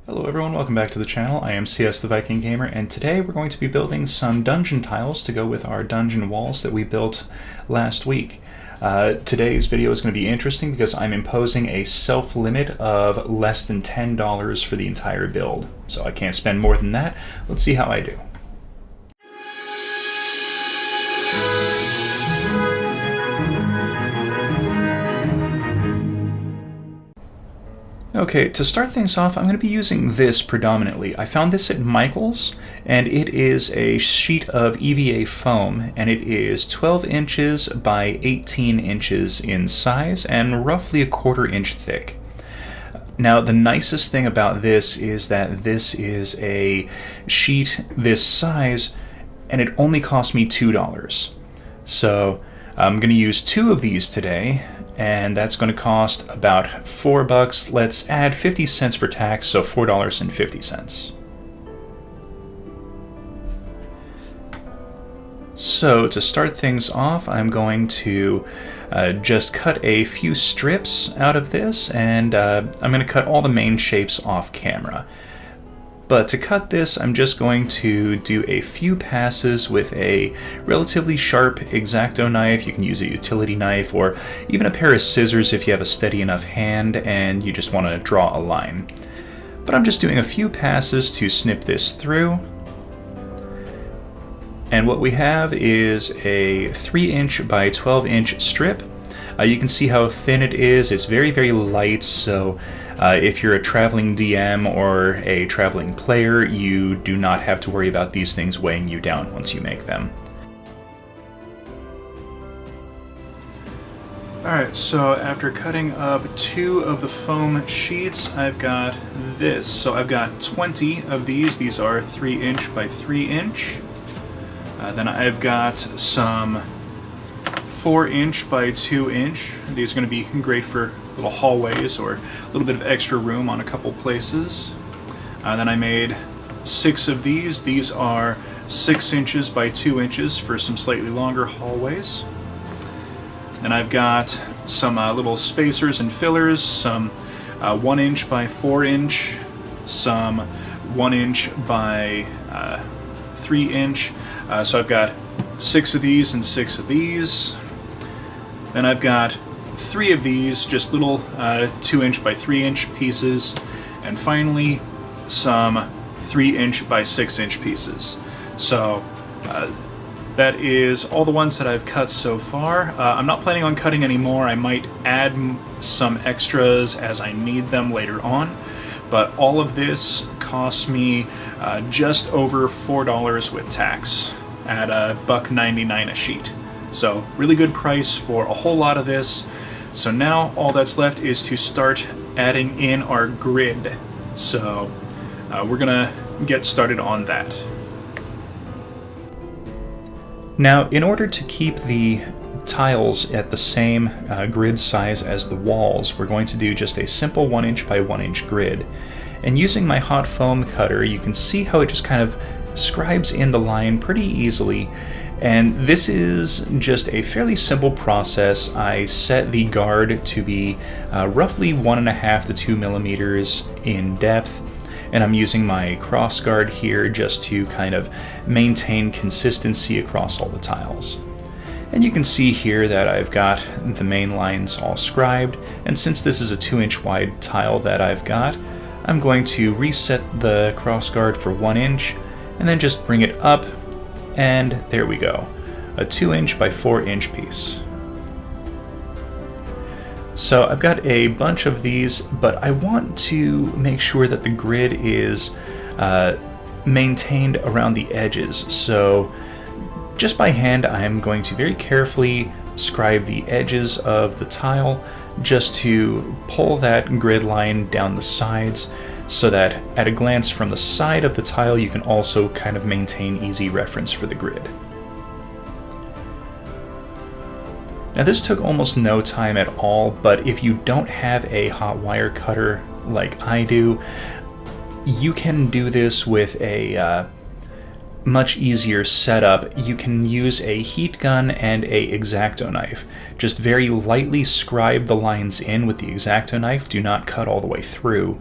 Hello everyone, welcome back to the channel. I am CS the Viking Gamer, and today we're going to be building some dungeon tiles to go with our dungeon walls that we built last week. Today's video is going to be interesting because I'm imposing a self-limit of less than $10 for the entire build. So I can't spend more than that. Let's see how I do. Okay, to start things off, I'm going to be using this predominantly. I found this at Michael's, and it is a sheet of EVA foam, and it is 12 inches by 18 inches in size, and roughly a quarter-inch thick. Now, the nicest thing about this is that this is a sheet this size, and it only cost me $2. So, I'm going to use 2 of these today, and that's going to cost about $4. Let's add 50 cents for tax, so $4.50. So to start things off, I'm going to just cut a few strips out of this, and I'm going to cut all the main shapes off camera. But to cut this, I'm just going to do a few passes with a relatively sharp X-Acto knife. You can use a utility knife or even a pair of scissors if you have a steady enough hand and you just want to draw a line. But I'm just doing a few passes to snip this through. And what we have is a 3-inch by 12-inch strip. You can see how thin it is. It's very, very light, so if you're a traveling DM or a traveling player, you do not have to worry about these things weighing you down once you make them. Alright, so after cutting up 2 of the foam sheets, I've got this. So I've got 20 of these. These are 3-inch by 3-inch. Then I've got some 4-inch by 2-inch. These are going to be great for little hallways or a little bit of extra room on a couple places. Then I made 6 of these. These are 6 inches by 2 inches for some slightly longer hallways. Then I've got some little spacers and fillers, some 1-inch by 4-inch, some 1-inch by 3-inch. So I've got 6 of these and 6 of these. Then I've got 3 of these, just little 2-inch by 3-inch pieces, and finally some 3-inch by 6-inch pieces. So that is all the ones that I've cut so far. I'm not planning on cutting any more. I might add some extras as I need them later on, but all of this cost me just over $4 with tax at $1.99 a sheet. So really good price for a whole lot of this. So now all that's left is to start adding in our grid. So we're gonna get started on that. Now, in order to keep the tiles at the same grid size as the walls, we're going to do just a simple 1-inch by 1-inch grid. And using my hot foam cutter, you can see how it just kind of scribes in the line pretty easily. And this is just a fairly simple process. I set the guard to be roughly 1.5 to 2 millimeters in depth, and I'm using my cross guard here just to kind of maintain consistency across all the tiles. And you can see here that I've got the main lines all scribed, and since this is a 2-inch wide tile that I've got, I'm going to reset the cross guard for 1 inch, and then just bring it up, and there we go, a 2-inch by 4-inch piece. So I've got a bunch of these, but I want to make sure that the grid is maintained around the edges. So just by hand, I'm going to very carefully scribe the edges of the tile just to pull that grid line down the sides, so that at a glance from the side of the tile you can also kind of maintain easy reference for the grid. Now this took almost no time at all, but if you don't have a hot wire cutter like I do, you can do this with a much easier setup, you can use a heat gun and a X-Acto knife. Just very lightly scribe the lines in with the X-Acto knife, do not cut all the way through,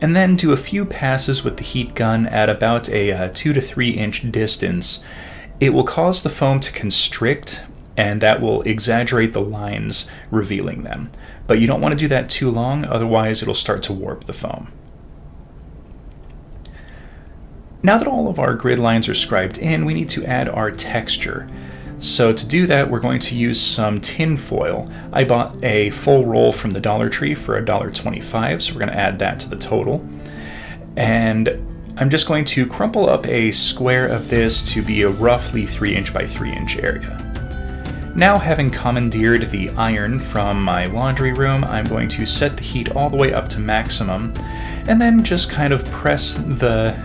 and then do a few passes with the heat gun at about a 2 to 3 inch distance. It will cause the foam to constrict, and that will exaggerate the lines, revealing them. But you don't want to do that too long, otherwise it'll start to warp the foam. Now that all of our grid lines are scribed in, we need to add our texture. So to do that, we're going to use some tin foil. I bought a full roll from the Dollar Tree for $1.25, so we're going to add that to the total. And I'm just going to crumple up a square of this to be a roughly 3 inch by 3 inch area. Now, having commandeered the iron from my laundry room, I'm going to set the heat all the way up to maximum, and then just kind of press the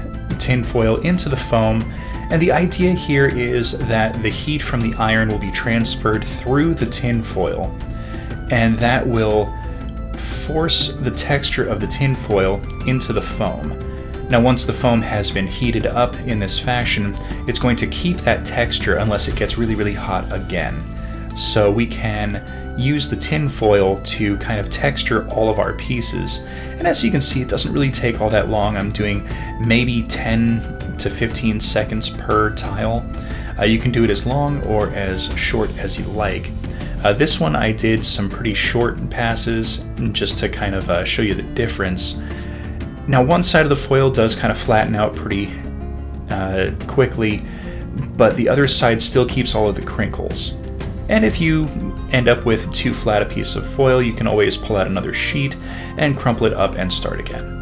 tin foil into the foam. And the idea here is that the heat from the iron will be transferred through the tin foil, and that will force the texture of the tin foil into the foam. Now, once the foam has been heated up in this fashion, it's going to keep that texture unless it gets really, really hot again. So we can use the tin foil to kind of texture all of our pieces. And as you can see, it doesn't really take all that long. I'm doing maybe 10 to 15 seconds per tile. You can do it as long or as short as you like. This one I did some pretty short passes just to kind of show you the difference. Now, one side of the foil does kind of flatten out pretty quickly, but the other side still keeps all of the crinkles. And if you end up with too flat a piece of foil, you can always pull out another sheet and crumple it up and start again.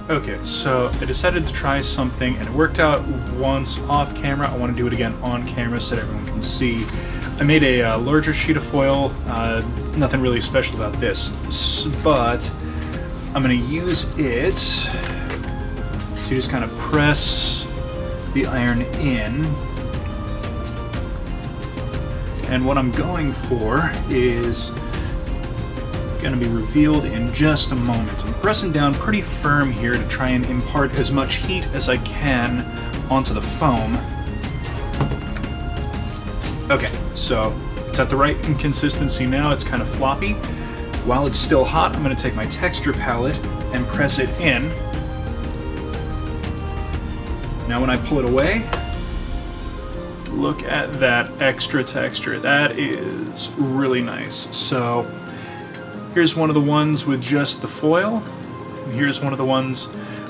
Okay, so I decided to try something, and it worked out once off camera. I want to do it again on camera so that everyone can see. I made a larger sheet of foil, nothing really special about this, but I'm going to use it to just kind of press the iron in. And what I'm going for is going to be revealed in just a moment. I'm pressing down pretty firm here to try and impart as much heat as I can onto the foam. Okay, so it's at the right consistency now. It's kind of floppy. While it's still hot, I'm going to take my texture palette and press it in. Now when I pull it away, look at that extra texture. That is really nice. So here's one of the ones with just the foil, and here's one of the ones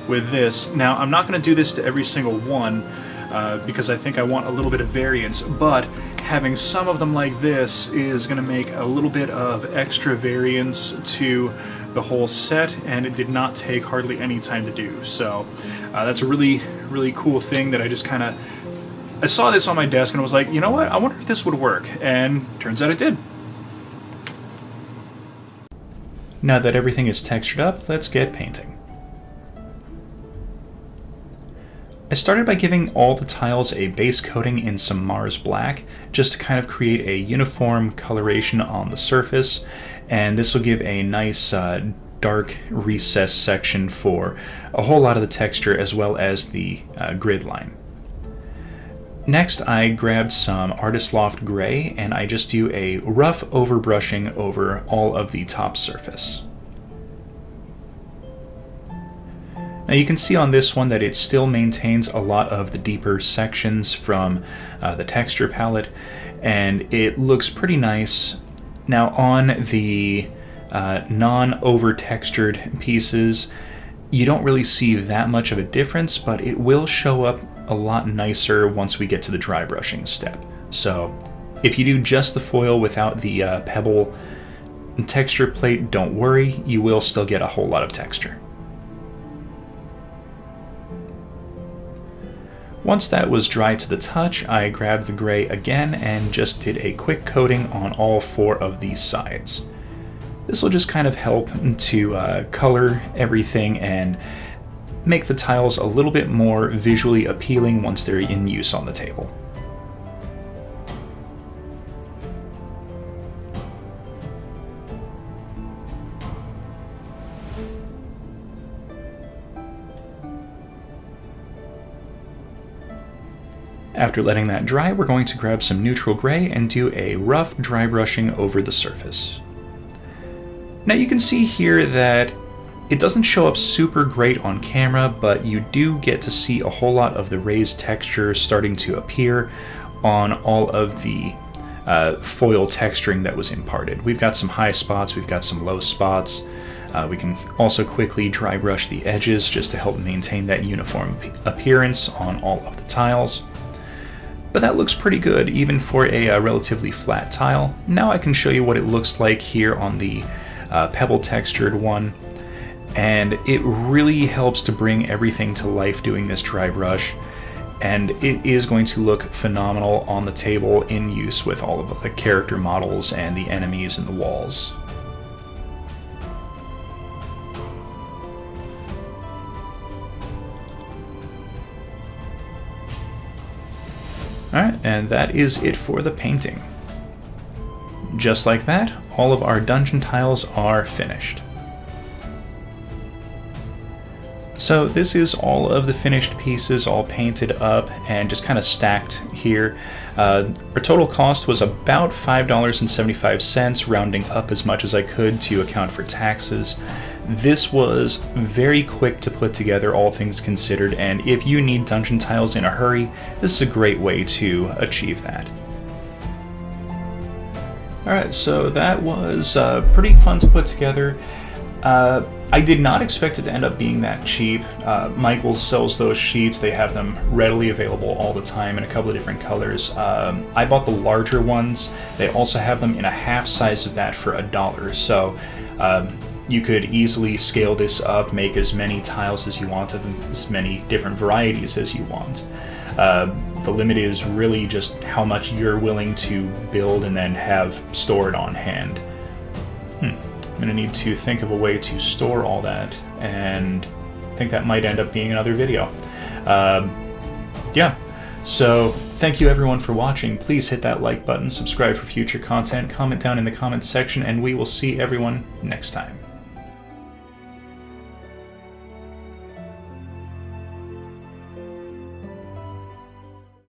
with this. Now, I'm not going to do this to every single one because I think I want a little bit of variance, but having some of them like this is going to make a little bit of extra variance to the whole set, and it did not take hardly any time to do. So that's a really, really cool thing that I just kind of... I saw this on my desk and I was like, you know what, I wonder if this would work, and turns out it did. Now that everything is textured up, let's get painting. I started by giving all the tiles a base coating in some Mars Black, just to kind of create a uniform coloration on the surface, and this will give a nice dark recess section for a whole lot of the texture as well as the grid line. Next, I grabbed some Artist Loft Gray, and I just do a rough overbrushing over all of the top surface. Now you can see on this one that it still maintains a lot of the deeper sections from the texture palette, and it looks pretty nice. Now on the non-over-textured pieces, you don't really see that much of a difference, but it will show up a lot nicer once we get to the dry brushing step. So if you do just the foil without the pebble texture plate, don't worry, you will still get a whole lot of texture. Once that was dry to the touch, I grabbed the gray again and just did a quick coating on all 4 of these sides. This will just kind of help to color everything and make the tiles a little bit more visually appealing once they're in use on the table. After letting that dry, we're going to grab some neutral gray and do a rough dry brushing over the surface. Now you can see here that it doesn't show up super great on camera, but you do get to see a whole lot of the raised texture starting to appear on all of the foil texturing that was imparted. We've got some high spots, we've got some low spots. We can also quickly dry brush the edges just to help maintain that uniform appearance on all of the tiles. But that looks pretty good even for a relatively flat tile. Now I can show you what it looks like here on the pebble textured one. And it really helps to bring everything to life doing this dry brush, and it is going to look phenomenal on the table in use with all of the character models and the enemies and the walls. Alright, and that is it for the painting. Just like that, all of our dungeon tiles are finished. So this is all of the finished pieces all painted up and just kind of stacked here. Our total cost was about $5.75, rounding up as much as I could to account for taxes. This was very quick to put together, all things considered, and if you need dungeon tiles in a hurry, this is a great way to achieve that. Alright, so that was pretty fun to put together. I did not expect it to end up being that cheap. Michaels sells those sheets. They have them readily available all the time in a couple of different colors. I bought the larger ones. They also have them in a half size of that for $1. So you could easily scale this up, make as many tiles as you want of as many different varieties as you want. The limit is really just how much you're willing to build and then have stored on hand. I'm going to need to think of a way to store all that, and I think that might end up being another video. Yeah, so thank you everyone for watching. Please hit that like button, subscribe for future content, comment down in the comments section, and we will see everyone next time.